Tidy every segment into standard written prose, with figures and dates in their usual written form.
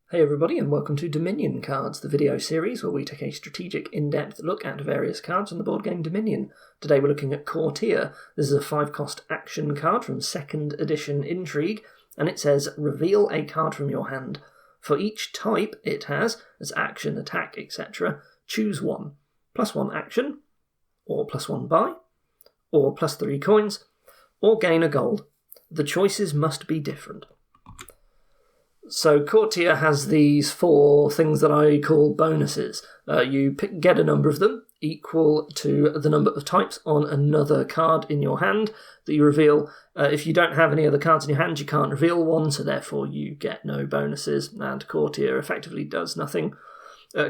Hey everybody, and welcome to Dominion Cards, the video series where we take a strategic, in-depth look at various cards in the board game Dominion. Today we're looking at Courtier. This is a 5-cost action card from 2nd edition Intrigue, and it says, reveal a card from your hand. For each type it has, as action, attack, etc., choose one. +1 action, or +1 buy, or +3 coins, or gain a gold. The choices must be different. So Courtier has these 4 things that I call bonuses. You get a number of them equal to the number of types on another card in your hand that you reveal. If you don't have any other cards in your hand, you can't reveal one, so therefore you get no bonuses, and Courtier effectively does nothing.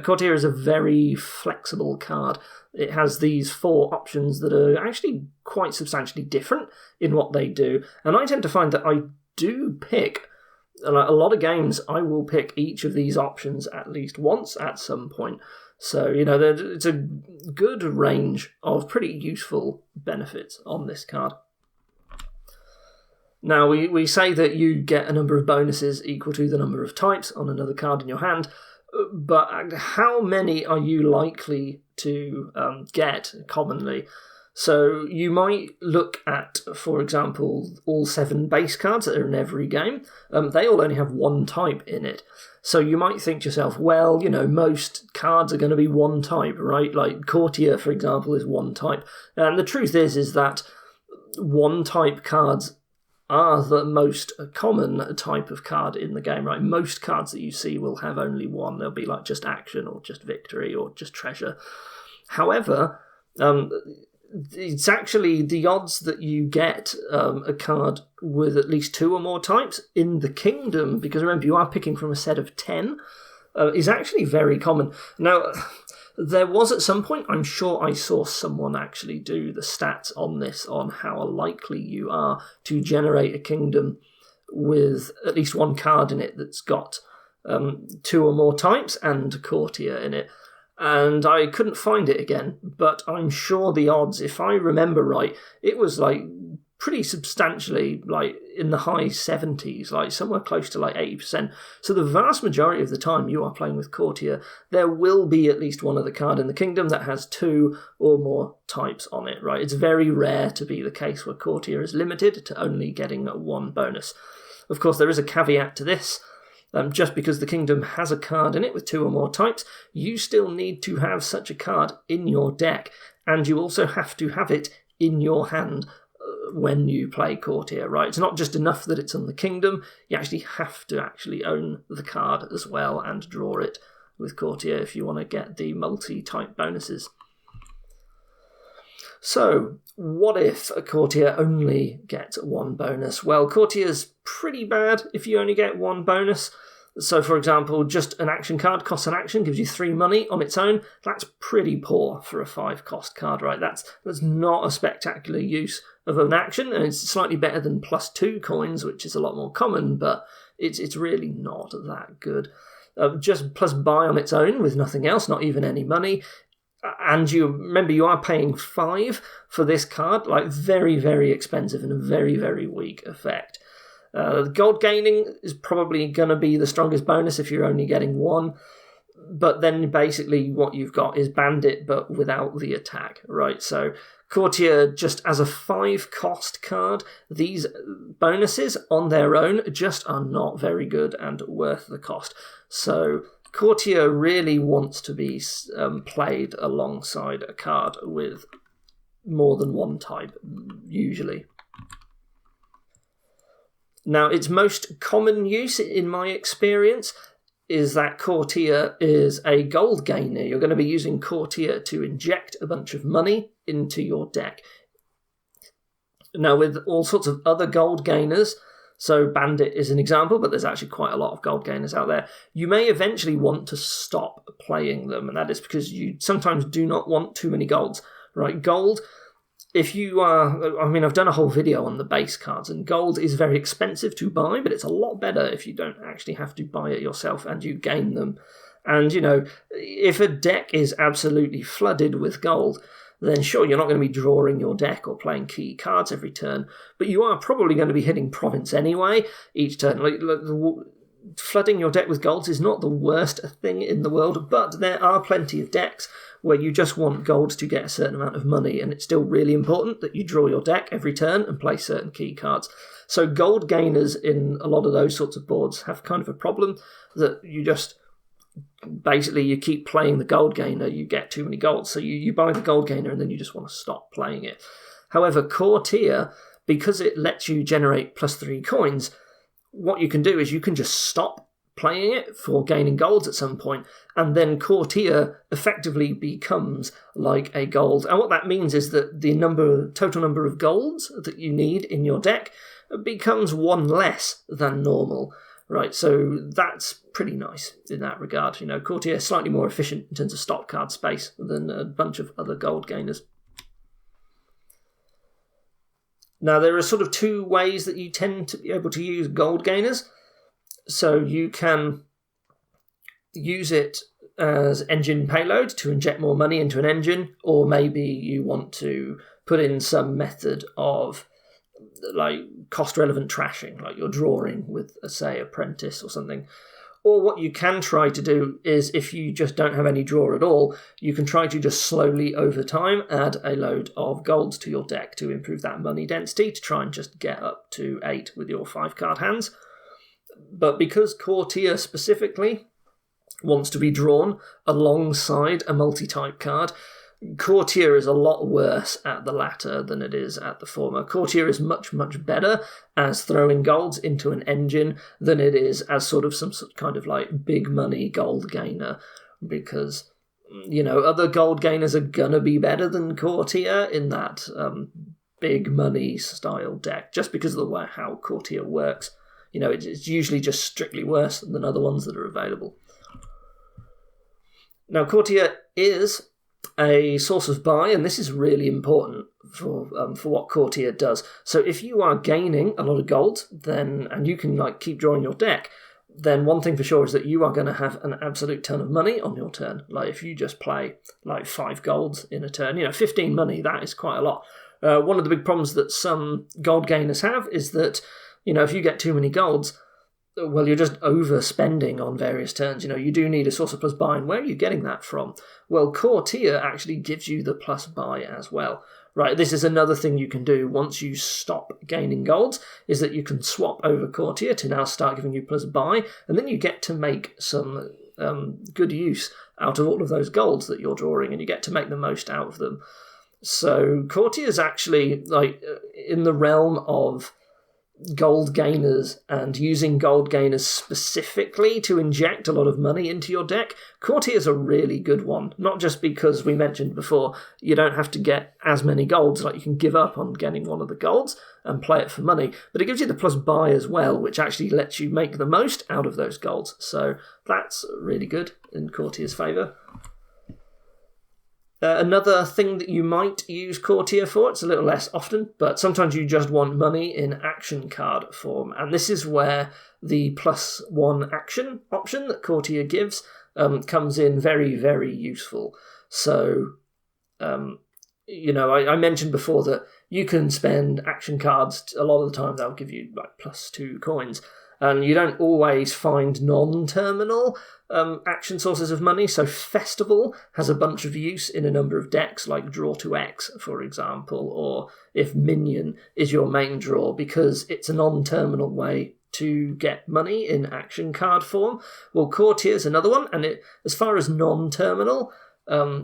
Courtier is a very flexible card. It has these 4 options that are actually quite substantially different in what they do, and I tend to find that I do pick a lot of games. I will pick each of these options at least once at some point. So, it's a good range of pretty useful benefits on this card. Now, we say that you get a number of bonuses equal to the number of types on another card in your hand, but how many are you likely to get commonly? So you might look at, for example, all 7 base cards that are in every game. They all only have 1 type in it. So you might think to yourself, well, most cards are going to be 1 type, right? Like Courtier, for example, is 1 type. And the truth is that 1 type cards are the most common type of card in the game, right? Most cards that you see will have only 1. They'll be like just action or just victory or just treasure. However, it's actually the odds that you get a card with at least 2 or more types in the kingdom, because remember, you are picking from a set of 10, is actually very common. Now, there was at some point, I'm sure I saw someone actually do the stats on this, on how likely you are to generate a kingdom with at least 1 card in it that's got 2 or more types and Courtier in it. And I couldn't find it again, but I'm sure the odds, if I remember right, it was like pretty substantially like in the high 70s, like somewhere close to like 80%. So the vast majority of the time you are playing with Courtier, there will be at least one other card in the kingdom that has 2 or more types on it, right? It's very rare to be the case where Courtier is limited to only getting 1 bonus. Of course, there is a caveat to this. Just because the kingdom has a card in it with 2 or more types, you still need to have such a card in your deck, and you also have to have it in your hand when you play Courtier, right? It's not just enough that it's on the kingdom, you actually have to actually own the card as well and draw it with Courtier if you want to get the multi-type bonuses. So, what if a Courtier only gets 1 bonus? Well, Courtier's pretty bad if you only get 1 bonus. So, for example, just an action card costs an action, gives you 3 money on its own. That's pretty poor for a 5-cost card, right? That's not a spectacular use of an action, and it's slightly better than +2 coins, which is a lot more common, but it's really not that good. Just plus buy on its own with nothing else, not even any money. And you remember, you are paying 5 for this card, like very, very expensive and a very, very weak effect. Gold gaining is probably going to be the strongest bonus if you're only getting 1. But then basically what you've got is Bandit, but without the attack, right? So Courtier, just as a 5-cost card, these bonuses on their own just are not very good and worth the cost. So Courtier really wants to be played alongside a card with more than 1 type, usually. Now, its most common use, in my experience, is that Courtier is a gold gainer. You're going to be using Courtier to inject a bunch of money into your deck. Now, with all sorts of other gold gainers, so Bandit is an example, but there's actually quite a lot of gold gainers out there, you may eventually want to stop playing them, and that is because you sometimes do not want too many golds, right? Gold, if you are, I've done a whole video on the base cards, and gold is very expensive to buy, but it's a lot better if you don't actually have to buy it yourself and you gain them. And, if a deck is absolutely flooded with gold, then sure, you're not going to be drawing your deck or playing key cards every turn, but you are probably going to be hitting province anyway each turn. flooding your deck with golds is not the worst thing in the world, but there are plenty of decks where you just want gold to get a certain amount of money, and it's still really important that you draw your deck every turn and play certain key cards. So gold gainers in a lot of those sorts of boards have kind of a problem that you just... Basically, you keep playing the gold gainer, you get too many golds, so you buy the gold gainer and then you just want to stop playing it. However, Courtier, because it lets you generate +3 coins, what you can do is you can just stop playing it for gaining golds at some point, and then Courtier effectively becomes like a gold. And what that means is that the total number of golds that you need in your deck becomes 1 less than normal. Right, so that's pretty nice in that regard. You know, Courtier is slightly more efficient in terms of stock card space than a bunch of other gold gainers. Now, there are sort of 2 ways that you tend to be able to use gold gainers. So you can use it as engine payload to inject more money into an engine, or maybe you want to put in some method of like cost-relevant trashing, like you're drawing with, say, Apprentice or something. Or what you can try to do is, if you just don't have any draw at all, you can try to just slowly, over time, add a load of golds to your deck to improve that money density, to try and just get up to 8 with your 5-card hands. But because Courtier specifically wants to be drawn alongside a multi-type card, Courtier is a lot worse at the latter than it is at the former. Courtier is much, much better as throwing golds into an engine than it is as sort of some kind of like big money gold gainer, because, you know, other gold gainers are gonna be better than Courtier in that big money style deck, just because of the way how Courtier works. You know, it's usually just strictly worse than other ones that are available. Now, Courtier is a source of buy, and this is really important for what Courtier does. So if you are gaining a lot of gold, then, and you can like keep drawing your deck, then one thing for sure is that you are going to have an absolute ton of money on your turn. Like if you just play like 5 golds in a turn, you know, 15 money, that is quite a lot. One of the big problems that some gold gainers have is that, you know, if you get too many golds, well, you're just overspending on various turns. You know, you do need a source of plus buy, and where are you getting that from? Well, Courtier actually gives you the plus buy as well. Right, this is another thing you can do once you stop gaining golds, is that you can swap over Courtier to now start giving you plus buy, and then you get to make some good use out of all of those golds that you're drawing, and you get to make the most out of them. So Courtier is actually like in the realm of gold gainers and using gold gainers specifically to inject a lot of money into your deck. Courtier is a really good one, not just because we mentioned before you don't have to get as many golds, like you can give up on getting one of the golds and play it for money, but it gives you the plus buy as well, which actually lets you make the most out of those golds. So that's really good in Courtier's favour. Another thing that you might use Courtier for, it's a little less often, but sometimes you just want money in action card form, and this is where the +1 action option that Courtier gives comes in very, very useful. So, you know, I mentioned before that you can spend action cards, a lot of the time they'll give you like +2 coins, and you don't always find non-terminal action sources of money. So Festival has a bunch of use in a number of decks, like Draw to X, for example, or if Minion is your main draw, because it's a non-terminal way to get money in action card form. Well, Courtier is another one, and as far as non-terminal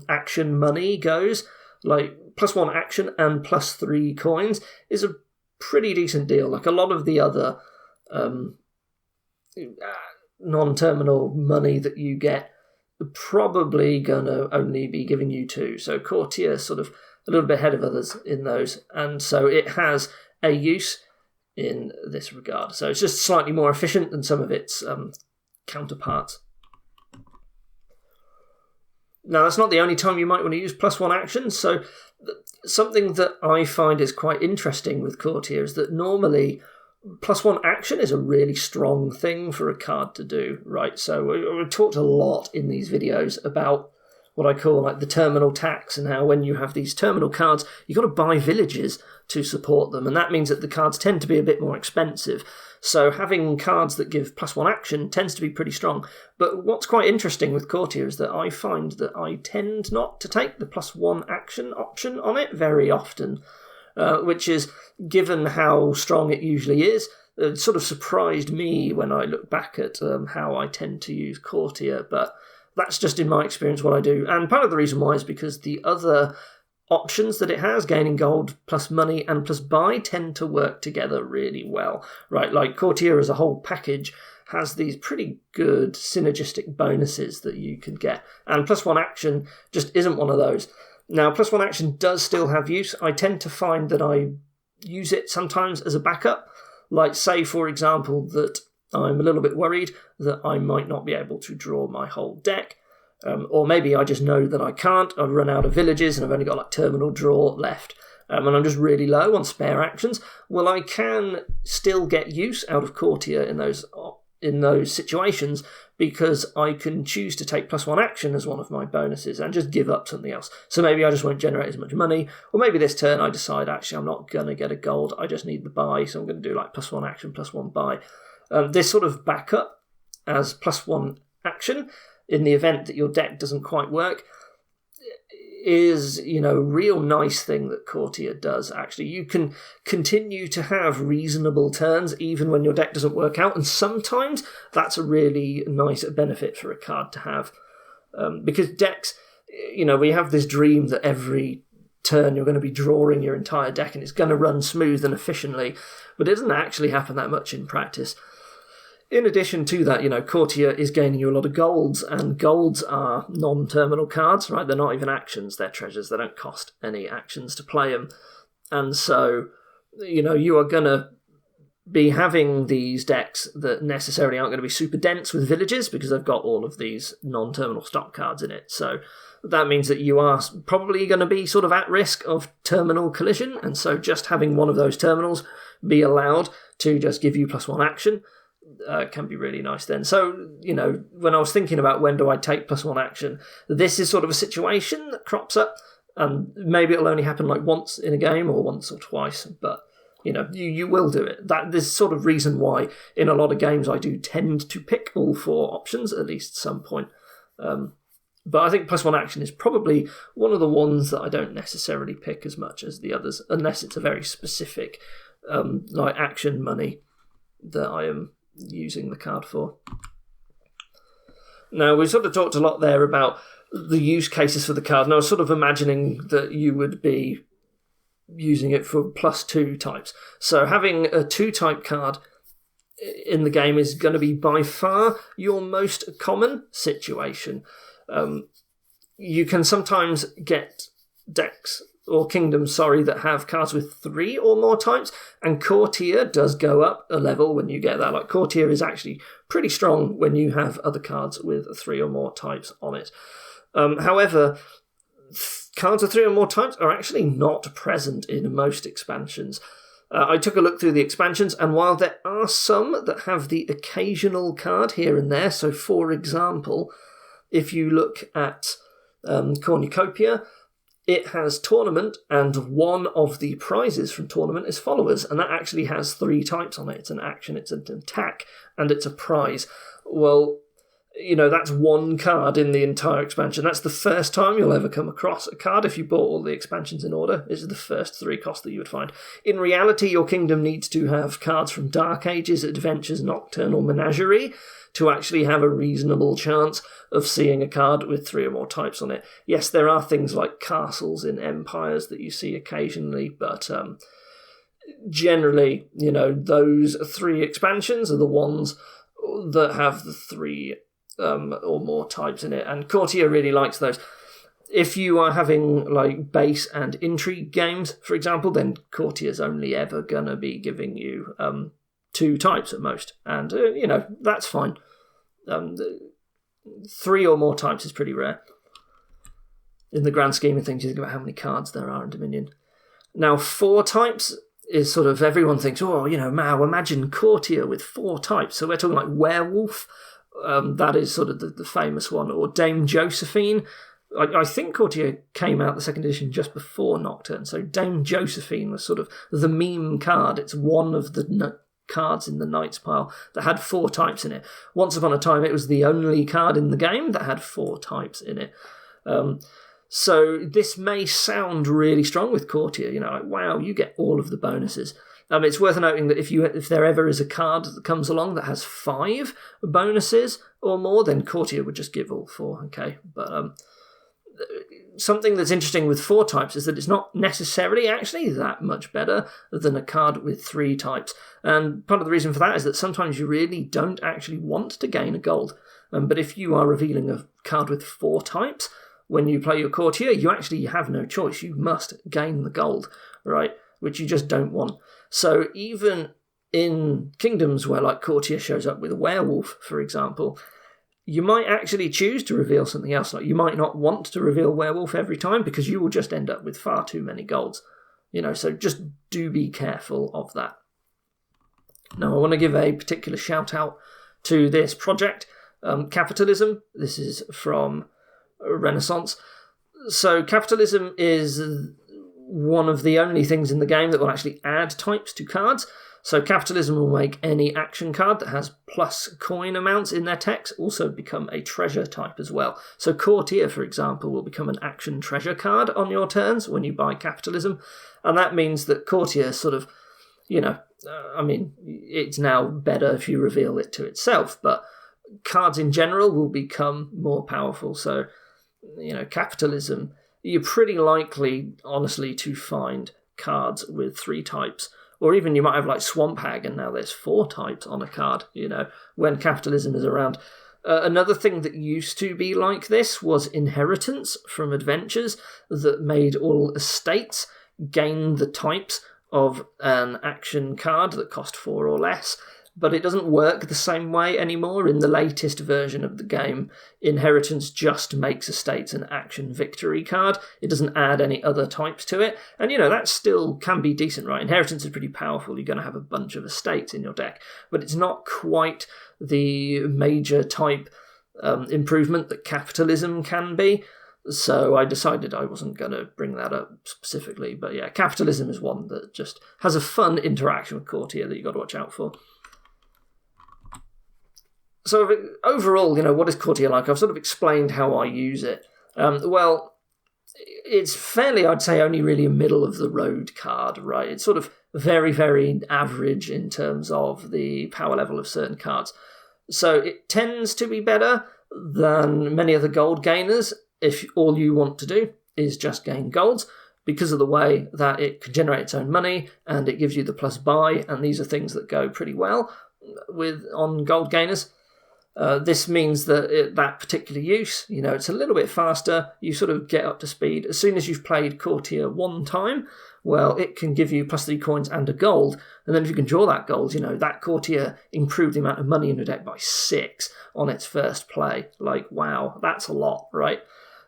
action money goes, like +1 action and +3 coins is a pretty decent deal. Like a lot of the other non-terminal money that you get probably gonna only be giving you 2. So Courtier is sort of a little bit ahead of others in those, and so it has a use in this regard. So it's just slightly more efficient than some of its counterparts. Now, that's not the only time you might want to use +1 actions. So something that I find is quite interesting with Courtier is that normally +1 action is a really strong thing for a card to do, right? So we've talked a lot in these videos about what I call like the terminal tax, and how when you have these terminal cards, you've got to buy villages to support them, and that means that the cards tend to be a bit more expensive. So having cards that give +1 action tends to be pretty strong. But what's quite interesting with Courtier is that I find that I tend not to take the +1 action option on it very often, which is, given how strong it usually is, it sort of surprised me when I look back at how I tend to use Courtier, but that's just in my experience what I do. And part of the reason why is because the other options that it has, gaining gold plus money and plus buy, tend to work together really well, right? Like Courtier as a whole package has these pretty good synergistic bonuses that you can get, and +1 action just isn't one of those. Now, +1 action does still have use. I tend to find that I use it sometimes as a backup. Like, say, for example, that I'm a little bit worried that I might not be able to draw my whole deck. Or maybe I just know that I can't. I've run out of villages and I've only got like terminal draw left. And I'm just really low on spare actions. Well, I can still get use out of Courtier in those situations, because I can choose to take +1 action as one of my bonuses and just give up something else. So maybe I just won't generate as much money, or maybe this turn I decide, actually, I'm not going to get a gold, I just need the buy, so I'm going to do like +1 action, +1 buy. This sort of backup as +1 action in the event that your deck doesn't quite work is, a real nice thing that Courtier does, actually. You can continue to have reasonable turns even when your deck doesn't work out, and sometimes that's a really nice benefit for a card to have. Because decks, we have this dream that every turn you're going to be drawing your entire deck and it's going to run smooth and efficiently, but it doesn't actually happen that much in practice. In addition to that, Courtier is gaining you a lot of golds, and golds are non-terminal cards, right? They're not even actions, they're treasures. They don't cost any actions to play them. And so, you are going to be having these decks that necessarily aren't going to be super dense with villages because they've got all of these non-terminal stock cards in it. So that means that you are probably going to be sort of at risk of terminal collision, and so just having one of those terminals be allowed to just give you +1 action can be really nice then. So, when I was thinking about when do I take +1 action, this is sort of a situation that crops up, and maybe it'll only happen like once in a game or once or twice, but, you will do it. There's sort of reason why in a lot of games I do tend to pick all 4 options at least some point. But I think +1 action is probably one of the ones that I don't necessarily pick as much as the others, unless it's a very specific like action money that I am using the card for. Now, we sort of talked a lot there about the use cases for the card, and I was sort of imagining that you would be using it for +2 types. So having a 2-type card in the game is going to be by far your most common situation. You can sometimes get decks or kingdoms, that have cards with 3 or more types, and Courtier does go up a level when you get that. Like, Courtier is actually pretty strong when you have other cards with 3 or more types on it. However, cards with 3 or more types are actually not present in most expansions. I took a look through the expansions, and while there are some that have the occasional card here and there, so for example, if you look at Cornucopia, it has Tournament, and one of the prizes from Tournament is Followers, and that actually has 3 types on it. It's an action, it's an attack, and it's a prize. Well, that's one card in the entire expansion. That's the first time you'll ever come across a card if you bought all the expansions in order. This is the first 3 costs that you would find. In reality, your kingdom needs to have cards from Dark Ages, Adventures, Nocturnal Menagerie to actually have a reasonable chance of seeing a card with 3 or more types on it. Yes, there are things like castles in Empires that you see occasionally, but generally, those 3 expansions are the ones that have the 3 or more types in it, and Courtier really likes those. If you are having like base and intrigue games, for example, then Courtier's only ever going to be giving you 2 types at most, and that's fine. 3 or more types is pretty rare in the grand scheme of things. You think about how many cards there are in Dominion. Now, 4 types is sort of, everyone thinks, imagine Courtier with 4 types. So we're talking like Werewolf, that is sort of the famous one, or Dame Josephine. I think Courtier came out the 2nd edition just before Nocturne, so Dame Josephine was sort of the meme card. It's one of the cards in the Knights pile that had 4 types in it. Once upon a time, it was the only card in the game that had 4 types in it. So this may sound really strong with Courtier, like, wow, you get all of the bonuses. It's worth noting that if there ever is a card that comes along that has 5 bonuses or more, then Courtier would just give all 4, okay? But something that's interesting with 4 types is that it's not necessarily actually that much better than a card with 3 types. And part of the reason for that is that sometimes you really don't actually want to gain a gold. But if you are revealing a card with 4 types, when you play your Courtier, you actually have no choice. You must gain the gold, right? Which you just don't want. So even in kingdoms where like Courtier shows up with a werewolf, for example, you might actually choose to reveal something else. Like you might not want to reveal werewolf every time because you will just end up with far too many golds. So just do be careful of that. Now I want to give a particular shout out to this project, Capitalism. This is from Renaissance. So Capitalism is one of the only things in the game that will actually add types to cards. So Capitalism will make any action card that has plus coin amounts in their text also become a treasure type as well. So Courtier, for example, will become an action treasure card on your turns when you buy Capitalism. And that means that Courtier sort of, it's now better if you reveal it to itself, but cards in general will become more powerful. So, Capitalism, you're pretty likely, honestly, to find cards with 3 types. Or even you might have like Swamp Hag and now there's 4 types on a card, when Capitalism is around. Another thing that used to be like this was Inheritance from Adventures that made all estates gain the types of an action card that cost 4 or less. But it doesn't work the same way anymore. In the latest version of the game, Inheritance just makes estates an action victory card. It doesn't add any other types to it. And, that still can be decent, right? Inheritance is pretty powerful. You're going to have a bunch of estates in your deck. But it's not quite the major type improvement that Capitalism can be. So I decided I wasn't going to bring that up specifically. But yeah, Capitalism is one that just has a fun interaction with Courtier that you've got to watch out for. So overall, what is Courtier like? I've sort of explained how I use it. Well, it's fairly, I'd say, only really a middle-of-the-road card, right? It's sort of very, very average in terms of the power level of certain cards. So it tends to be better than many other gold gainers if all you want to do is just gain golds, because of the way that it can generate its own money and it gives you the plus buy, and these are things that go pretty well on gold gainers. This means that that particular use, it's a little bit faster. You sort of get up to speed. As soon as you've played Courtier 1 time, well, it can give you plus 3 coins and a gold. And then if you can draw that gold, that Courtier improved the amount of money in your deck by 6 on its first play. Like, wow, that's a lot, right?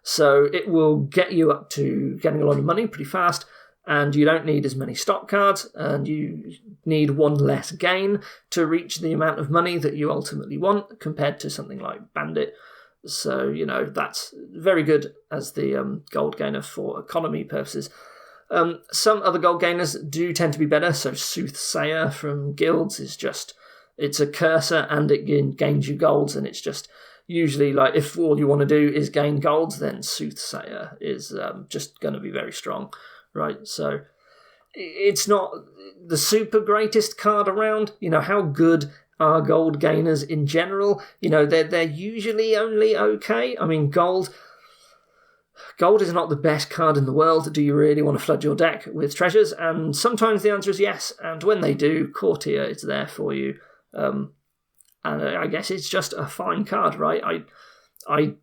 So it will get you up to getting a lot of money pretty fast. And you don't need as many stock cards, and you need 1 less gain to reach the amount of money that you ultimately want compared to something like Bandit. So, that's very good as the gold gainer for economy purposes. Some other gold gainers do tend to be better. So Soothsayer from Guilds is it's a cursor and it gains you golds, and it's just usually like if all you want to do is gain golds, then Soothsayer is just going to be very strong. Right, so it's not the super greatest card around. How good are gold gainers in general? They're usually only okay. I mean, gold is not the best card in the world. Do you really want to flood your deck with treasures? And sometimes the answer is yes. And when they do, Courtier is there for you. And I guess it's just a fine card, right? I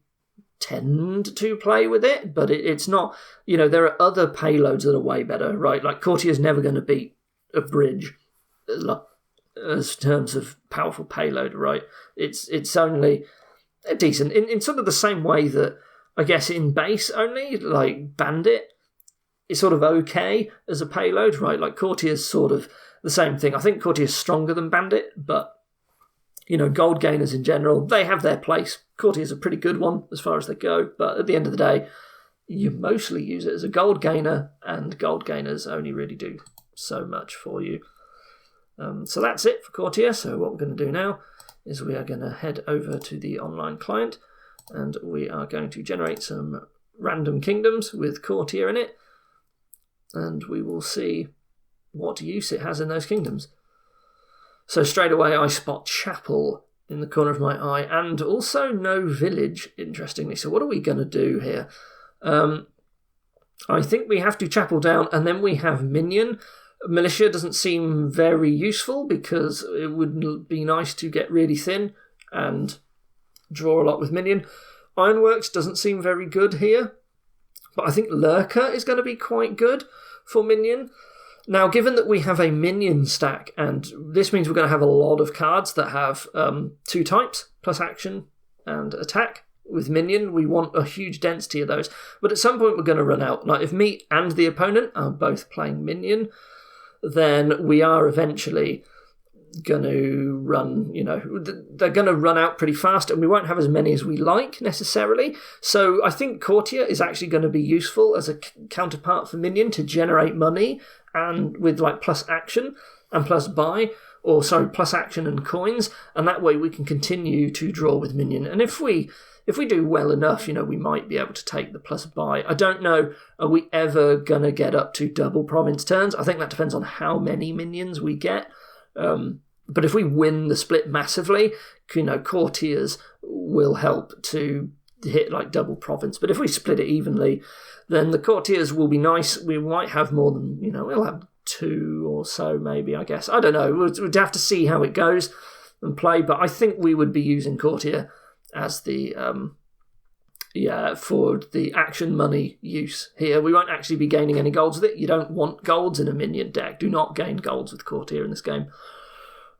tend to play with it, but it's not, there are other payloads that are way better, right? Like Courtier's never going to beat a bridge as terms of powerful payload, right? It's only decent in sort of the same way that I guess in base only, like Bandit is sort of okay as a payload, right? Like Courtier's sort of the same thing. I think Courtier's stronger than Bandit, but gold gainers in general, they have their place. Courtier's a pretty good one as far as they go, but at the end of the day, you mostly use it as a gold gainer, and gold gainers only really do so much for you. So that's it for Courtier. So what we're going to do now is we are going to head over to the online client, and we are going to generate some random kingdoms with Courtier in it, and we will see what use it has in those kingdoms. So straight away I spot chapel in the corner of my eye, and also no village, interestingly. So what are we going to do here? I think we have to chapel down, and then we have minion. Militia doesn't seem very useful because it would be nice to get really thin and draw a lot with minion. Ironworks doesn't seem very good here, but I think Lurker is going to be quite good for minion. Now, given that we have a minion stack, and this means we're going to have a lot of cards that have 2 types, plus action and attack. With minion, we want a huge density of those. But at some point, we're going to run out. Like, if me and the opponent are both playing minion, then we are eventually going to run, they're going to run out pretty fast, and we won't have as many as we like, necessarily. So I think Courtier is actually going to be useful as a counterpart for minion to generate money, and with plus action and plus buy, plus action and coins, and that way we can continue to draw with minion. And if we do well enough, we might be able to take the plus buy. I don't know, are we ever going to get up to double province turns? I think that depends on how many minions we get. But if we win the split massively, Courtiers will help to hit double province. But if we split it evenly, then the Courtiers will be nice. We might have more than, we'll have 2 or so maybe, I guess. I don't know. We'd have to see how it goes and play, but I think we would be using Courtier as the for the action money use here. We won't actually be gaining any golds with it. You don't want golds in a minion deck. Do not gain golds with Courtier in this game.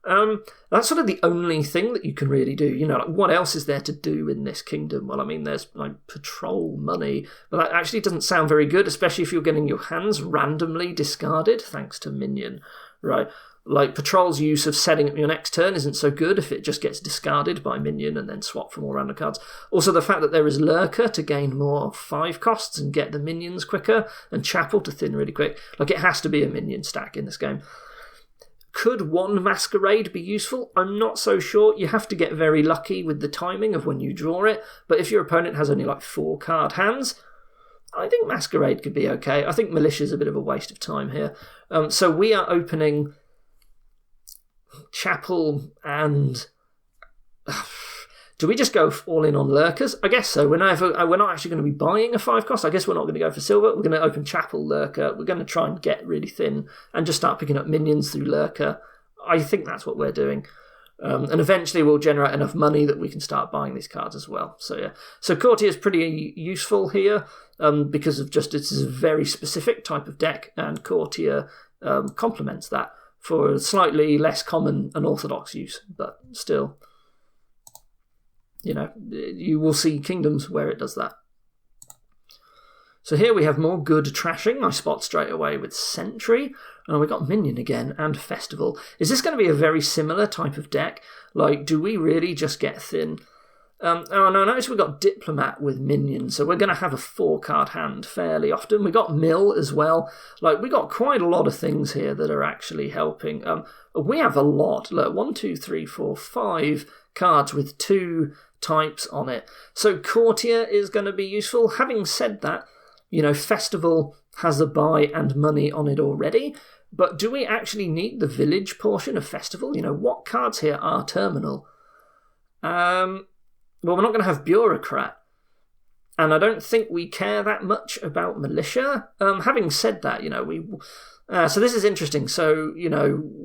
That's sort of the only thing that you can really do. What else is there to do in this kingdom? Well, there's patrol money, but that actually doesn't sound very good, especially if you're getting your hands randomly discarded thanks to minion, right? Patrol's use of setting up your next turn isn't so good if it just gets discarded by minion and then swap for more random cards. Also, the fact that there is Lurker to gain more 5 costs and get the minions quicker, and Chapel to thin really quick. It has to be a minion stack in this game. Could 1 Masquerade be useful? I'm not so sure. You have to get very lucky with the timing of when you draw it, but if your opponent has only 4 card hands, I think Masquerade could be okay. I think Militia's a bit of a waste of time here. So we are opening Chapel, and do we just go all in on Lurkers? I guess so. We're not actually going to be buying a 5 cost. I guess we're not going to go for silver. We're going to open Chapel, Lurker. We're going to try and get really thin and just start picking up minions through Lurker. I think that's what we're doing. And eventually we'll generate enough money that we can start buying these cards as well. So yeah. So Courtier is pretty useful here because of just it's a very specific type of deck, and Courtier complements that for slightly less common and orthodox use, but still, you will see kingdoms where it does that. So here we have more good trashing. I spot straight away with Sentry. And we got Minion again and Festival. Is this going to be a very similar type of deck? Do we really just get thin? Notice we got Diplomat with Minion, so we're going to have a 4-card hand fairly often. We got Mill as well. We got quite a lot of things here that are actually helping. We have a lot. 1, 2, 3, 4, 5 cards with 2 types on it. So Courtier is going to be useful. Having said that, Festival has a buy and money on it already, but do we actually need the village portion of Festival? What cards here are terminal? Well, we're not going to have Bureaucrat, and I don't think we care that much about Militia. Having said that, so this is interesting. So,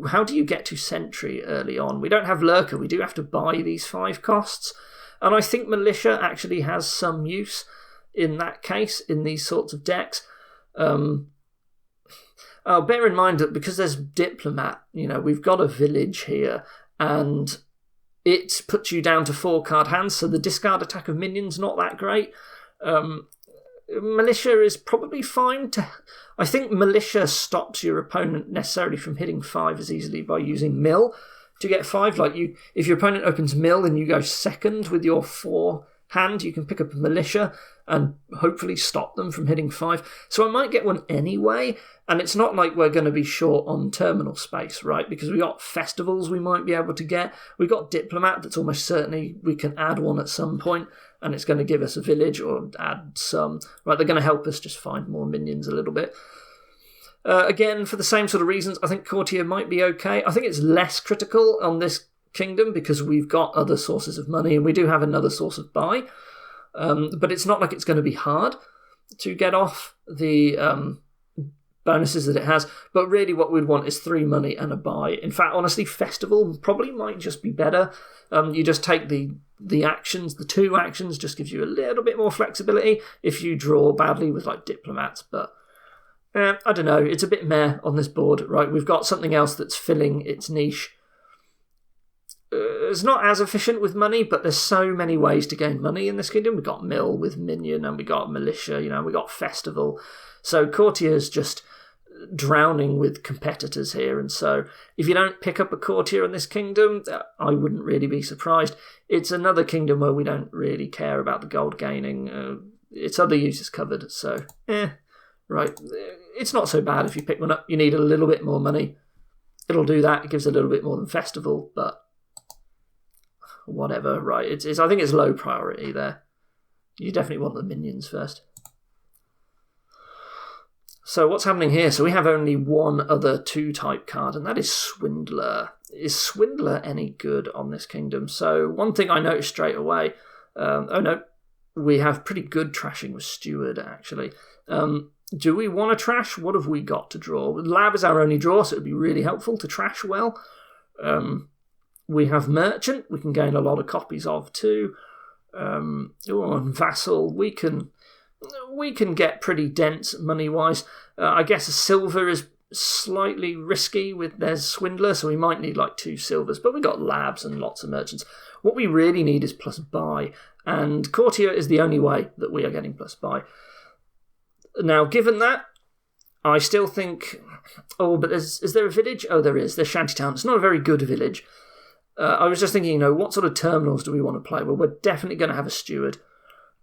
how do you get to Sentry early on? We don't have Lurker. We do have to buy these 5 costs, and I think Militia actually has some use in that case, in these sorts of decks. Bear in mind that because there's Diplomat, we've got a village here, and it puts you down to 4-card hands, so the discard attack of minions not that great. Militia is probably fine. I think Militia stops your opponent necessarily from hitting 5 as easily by using Mill to get 5. If your opponent opens Mill and you go second with your 4 hand, you can pick up a militia and hopefully stop them from hitting 5. So I might get one anyway, and it's not like we're going to be short on terminal space, right? Because we got festivals we might be able to get. We got diplomat that's almost certainly we can add one at some point, and it's going to give us a village or add some. Right, they're going to help us just find more minions a little bit. Again, for the same sort of reasons, I think Courtier might be okay. I think it's less critical on this kingdom because we've got other sources of money and we do have another source of buy. But it's not like it's going to be hard to get off the bonuses that it has. But really what we'd want is 3 money and a buy. In fact, honestly, Festival probably might just be better. You just take the actions, the 2 actions, just gives you a little bit more flexibility if you draw badly with like diplomats. But I don't know, it's a bit meh on this board, right? We've got something else that's filling its niche. It's not as efficient with money, but there's so many ways to gain money in this kingdom. We've got mill with minion, and we got militia, we got festival. So Courtier's just drowning with competitors here, and so if you don't pick up a courtier in this kingdom, I wouldn't really be surprised. It's another kingdom where we don't really care about the gold gaining. Its other uses covered, so right. It's not so bad if you pick one up. You need a little bit more money. It'll do that. It gives a little bit more than festival, but whatever, right? It's I think it's low priority there. You definitely want the minions first. So what's happening here? So we have only one other 2-type card, and that is Swindler. Is Swindler any good on this kingdom? So one thing I noticed straight away, we have pretty good trashing with Steward, actually. Do we want to trash? What have we got to draw? Lab is our only draw, so it would be really helpful to trash well. We have Merchant, we can gain a lot of copies of too. And Vassal, we can get pretty dense money-wise. I guess a silver is slightly risky there's Swindler, so we might need like 2 silvers, but we got labs and lots of merchants. What we really need is plus buy, and Courtier is the only way that we are getting plus buy. Now, given that, I still think... but is there a village? Oh, there is. There's Shantytown. It's not a very good village. I was just thinking, what sort of terminals do we want to play? Well, we're definitely going to have a Steward.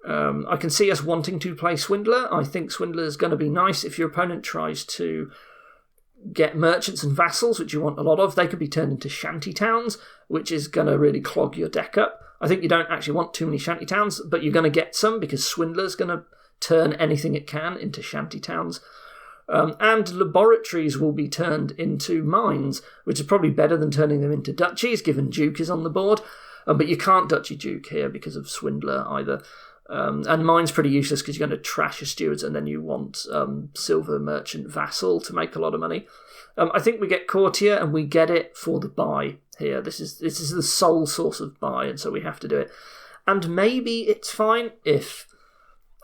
I can see us wanting to play Swindler. I think Swindler is going to be nice if your opponent tries to get merchants and vassals, which you want a lot of. They could be turned into shantytowns, which is going to really clog your deck up. I think you don't actually want too many shantytowns, but you're going to get some because Swindler's going to turn anything it can into shantytowns. And laboratories will be turned into mines, which is probably better than turning them into duchies, given Duke is on the board. But you can't duchy Duke here because of Swindler either. And mine's pretty useless because you're going to trash your stewards and then you want silver merchant vassal to make a lot of money. I think we get Courtier and we get it for the buy here. This is the sole source of buy, and so we have to do it. And maybe it's fine if...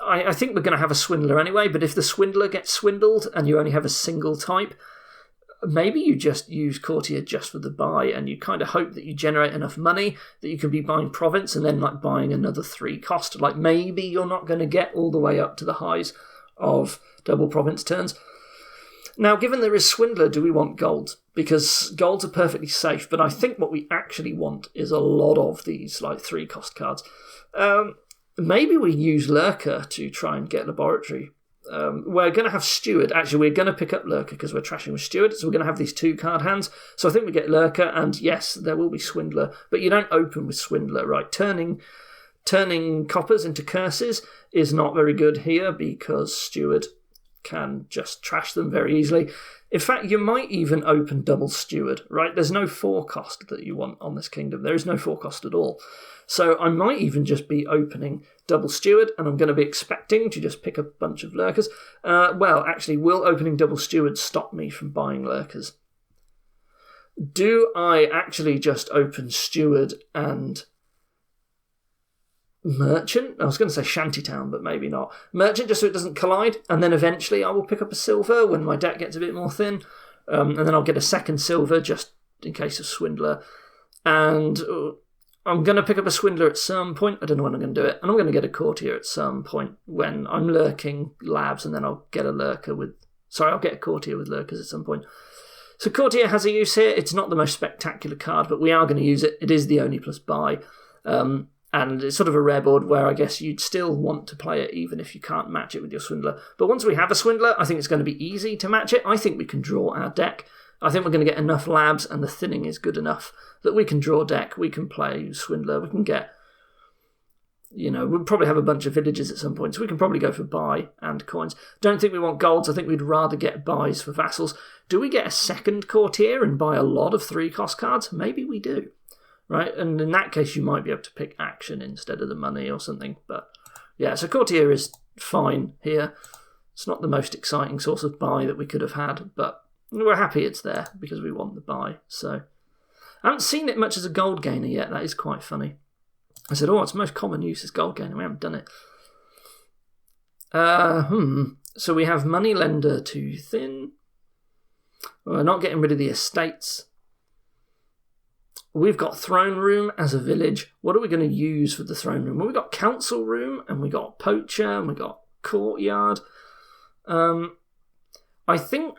I think we're going to have a Swindler anyway, but if the Swindler gets swindled and you only have a single type, maybe you just use Courtier just for the buy and you kind of hope that you generate enough money that you can be buying province and then like buying another 3 cost. Like maybe you're not going to get all the way up to the highs of double province turns. Now, given there is Swindler, do we want gold? Because golds are perfectly safe, but I think what we actually want is a lot of these like 3 cost cards. Maybe we use Lurker to try and get laboratory. We're going to have Steward. Actually, we're going to pick up Lurker because we're trashing with Steward, so we're going to have these 2 card hands. So I think we get Lurker, and yes, there will be Swindler, but you don't open with Swindler, right? Turning coppers into curses is not very good here because Steward can just trash them very easily. In fact, you might even open double Steward, right? There's no 4 cost that you want on this kingdom. There is no 4 cost at all. So I might even just be opening double Steward, and I'm going to be expecting to just pick a bunch of Lurkers. Well, actually, will opening double Steward stop me from buying Lurkers? Do I actually just open Steward and Merchant? I was going to say Shantytown, but maybe not. Merchant just so it doesn't collide, and then eventually I will pick up a silver when my deck gets a bit more thin, and then I'll get a second silver just in case of Swindler. And... I'm going to pick up a Swindler at some point. I don't know when I'm going to do it. And I'm going to get a Courtier at some point when I'm lurking labs, and then I'll get a Lurker with... Sorry, I'll get a Courtier with Lurkers at some point. So Courtier has a use here. It's not the most spectacular card, but we are going to use it. It is the only plus buy. And it's sort of a rare board where I guess you'd still want to play it even if you can't match it with your Swindler. But once we have a Swindler, I think it's going to be easy to match it. I think we can draw our deck. I think we're going to get enough labs, and the thinning is good enough that we can draw deck, we can play Swindler, we can get... we'll probably have a bunch of villages at some point, so we can probably go for buy and coins. Don't think we want golds. I think we'd rather get buys for vassals. Do we get a second Courtier and buy a lot of 3-cost cards? Maybe we do. Right, and in that case, you might be able to pick action instead of the money or something. But yeah, so Courtier is fine here. It's not the most exciting source of buy that we could have had, but we're happy it's there because we want the buy. So I haven't seen it much as a gold gainer yet. That is quite funny. I said, its most common use is gold gainer. We haven't done it. So we have Moneylender too thin. We're not getting rid of the estates. We've got Throne Room as a village. What are we going to use for the Throne Room? Well, we've got Council Room, and we got Poacher, and we got Courtyard. I think...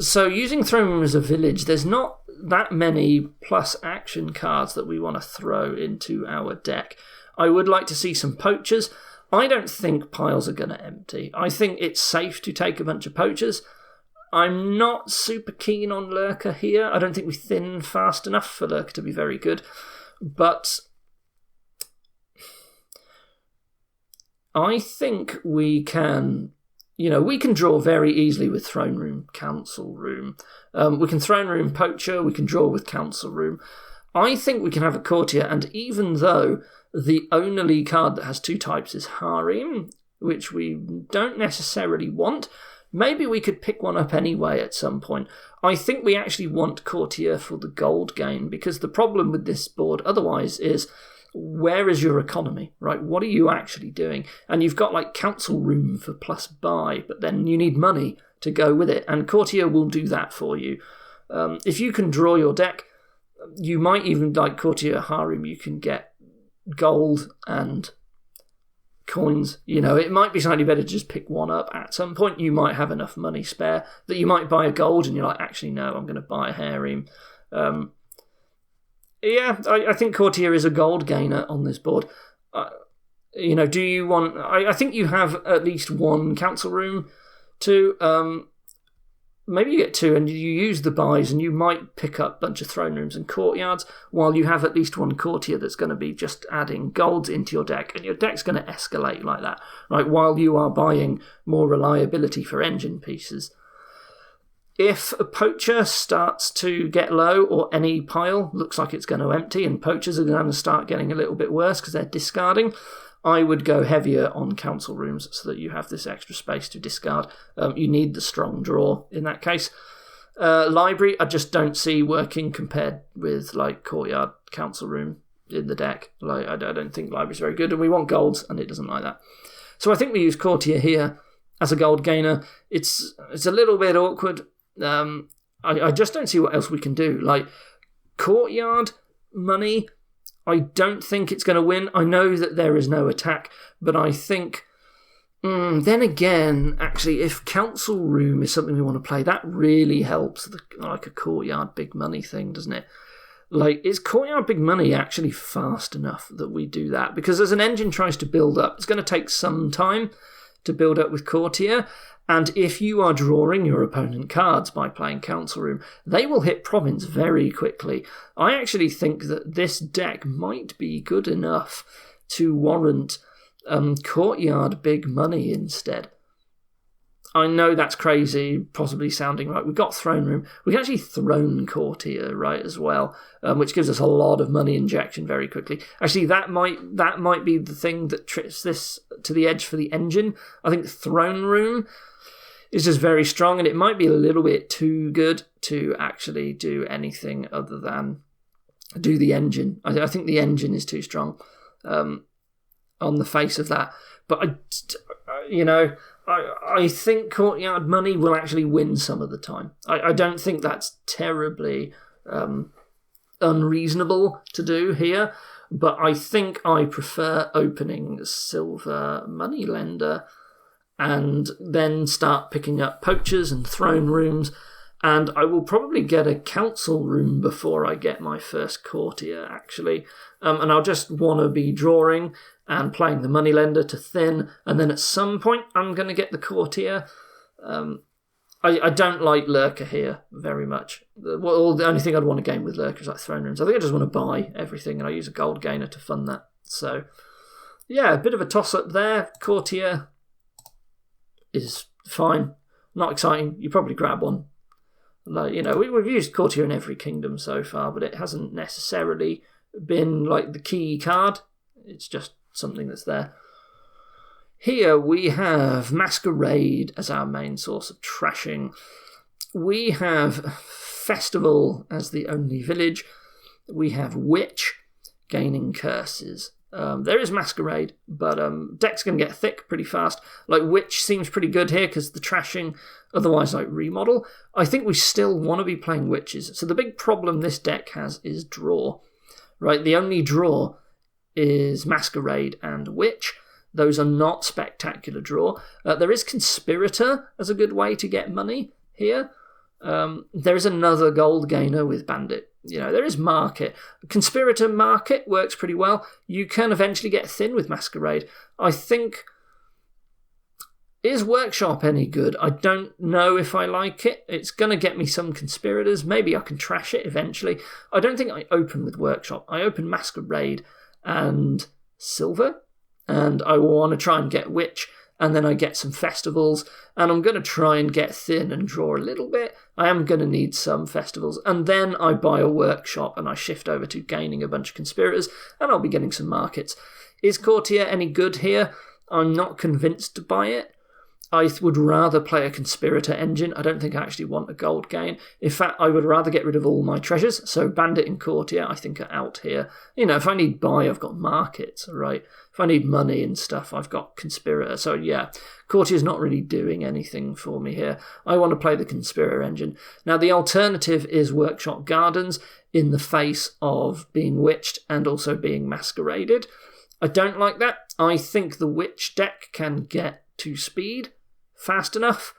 So using Throne Room as a village, there's not that many plus action cards that we want to throw into our deck. I would like to see some Poachers. I don't think piles are going to empty. I think it's safe to take a bunch of Poachers. I'm not super keen on Lurker here. I don't think we thin fast enough for Lurker to be very good. But I think we can... we can draw very easily with Throne Room, Council Room. We can Throne Room Poacher, we can draw with Council Room. I think we can have a Courtier, and even though the only card that has 2 types is Harem, which we don't necessarily want, maybe we could pick one up anyway at some point. I think we actually want Courtier for the gold gain, because the problem with this board otherwise is... where is your economy, right? What are you actually doing? And you've got Council Room for plus buy, but then you need money to go with it, and Courtier will do that for you. If you can draw your deck, you might even, Courtier Harem, you can get gold and coins. It might be slightly better to just pick one up at some point. You might have enough money spare that you might buy a gold, and you're like, actually, no, I'm going to buy a Harem. Yeah, I think Courtier is a gold gainer on this board. Do you want... I think you have at least one Council Room to... maybe you get 2 and you use the buys, and you might pick up a bunch of Throne Rooms and Courtyards, while you have at least one Courtier that's going to be just adding golds into your deck, and your deck's going to escalate like that, right? While you are buying more reliability for engine pieces. If a Poacher starts to get low, or any pile looks like it's going to empty, and Poachers are going to start getting a little bit worse because they're discarding, I would go heavier on Council Rooms so that you have this extra space to discard. You need the strong draw in that case. Library, I just don't see working compared with Courtyard, Council Room in the deck. I don't think Library's very good, and we want golds, and it doesn't like that. So I think we use Courtier here as a gold gainer. It's a little bit awkward. I just don't see what else we can do. Courtyard money, I don't think it's going to win. I know that there is no attack, but I think then again, actually, if Council Room is something we want to play, that really helps a Courtyard big money thing, doesn't it? Is Courtyard big money actually fast enough that we do that? Because as an engine tries to build up, it's going to take some time to build up with Courtier. And if you are drawing your opponent cards by playing Council Room, they will hit Province very quickly. I actually think that this deck might be good enough to warrant Courtyard big money instead. I know that's crazy, possibly sounding right. We've got Throne Room. We can actually Throne Courtier, right, as well, which gives us a lot of money injection very quickly. Actually, that might be the thing that trips this to the edge for the engine. I think Throne Room is just very strong, and it might be a little bit too good to actually do anything other than do the engine. I think the engine is too strong on the face of that. But I think Courtyard money will actually win some of the time. I don't think that's terribly unreasonable to do here, but I think I prefer opening Silver Moneylender and then start picking up Poachers and Throne Rooms And I will probably get a council room before I get my first courtier, actually. And I'll just want to be drawing and playing the moneylender to thin, and then at some point I'm going to get the courtier. I don't like lurker here very much. The only thing I'd want to gain with lurker is like throne rooms. I think I just want to buy everything, and I use a gold gainer to fund that. So, yeah, a bit of a toss-up there. Courtier is fine. Not exciting. You probably grab one. Like, you know, we've used Courtier in every kingdom so far, but it hasn't necessarily been like the key card. It's just something that's there. Here we have Masquerade as our main source of trashing. We have Festival as the only village. We have Witch gaining curses. There is Masquerade, but deck's going to get thick pretty fast. Like, Witch seems pretty good here because the trashing, otherwise, like, remodel. I think we still want to be playing Witches. So the big problem this deck has is draw. Right, the only draw is Masquerade and Witch. Those are not spectacular draw. There is Conspirator as a good way to get money here. There is another gold gainer with Bandit. You know, there is Market. Conspirator Market works pretty well. You can eventually get thin with Masquerade. I think... Is Workshop any good? I don't know if I like it. It's going to get me some Conspirators. Maybe I can trash it eventually. I don't think I open with Workshop. I open Masquerade and Silver. And I want to try and get Witch. And then I get some Festivals. And I'm going to try and get thin and draw a little bit. I am going to need some Festivals. And then I buy a Workshop and I shift over to gaining a bunch of Conspirators. And I'll be getting some Markets. Is Courtier any good here? I'm not convinced by it. I would rather play a Conspirator engine. I don't think I actually want a gold gain. In fact, I would rather get rid of all my treasures. So Bandit and Courtier, I think, are out here. You know, if I need buy, I've got Markets, right? If I need money and stuff, I've got Conspirator. So yeah, Courtier's not really doing anything for me here. I want to play the Conspirator engine. Now, the alternative is Workshop Gardens in the face of being Witched and also being Masqueraded. I don't like that. I think the Witch deck can get to speed fast enough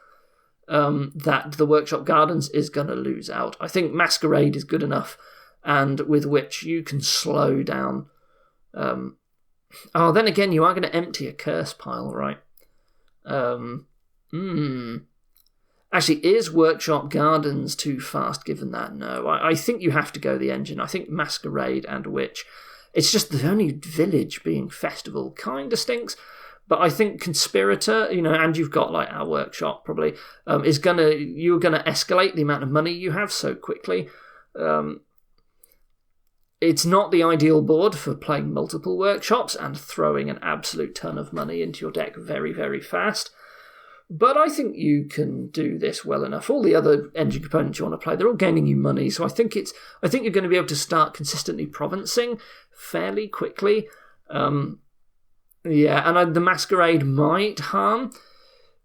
that the Workshop Gardens is going to lose out. I think Masquerade is good enough, and with Witch you can slow down. Then again, you are going to empty a curse pile, right? Actually, is Workshop Gardens too fast given that? No, I think you have to go the engine. I think Masquerade and Witch. It's just the only village being Festival kind of stinks. But I think Conspirator, you know, and you've got like our Workshop probably, you're gonna escalate the amount of money you have so quickly. It's not the ideal board for playing multiple Workshops and throwing an absolute ton of money into your deck very, very fast. But I think you can do this well enough. All the other engine components you want to play, they're all gaining you money. So I think you're going to be able to start consistently provincing fairly quickly. Yeah, and the Masquerade might harm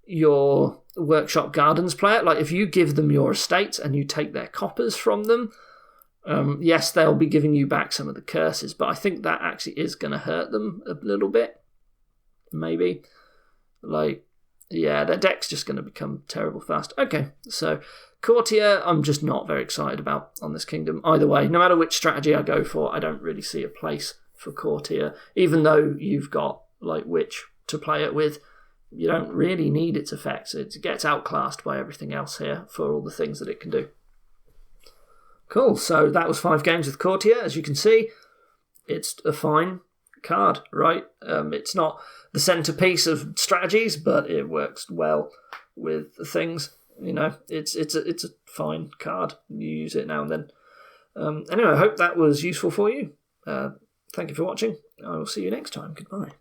your Workshop Gardens player. Like, if you give them your estates and you take their coppers from them, yes, they'll be giving you back some of the curses, but I think that actually is going to hurt them a little bit. Maybe. Like, yeah, their deck's just going to become terrible fast. Okay, so Courtier, I'm just not very excited about on this kingdom. Either way, no matter which strategy I go for, I don't really see a place for Courtier, even though you've got like Witch to play it with. You don't really need its effects. It gets outclassed by everything else here for all the things that it can do. Cool, so that was 5 games with Courtier. As you can see, it's a fine card, right? It's not the centerpiece of strategies, but it works well with the things. You know, it's a fine card. You use it now and then. Anyway, I hope that was useful for you. Thank you for watching. I will see you next time. Goodbye.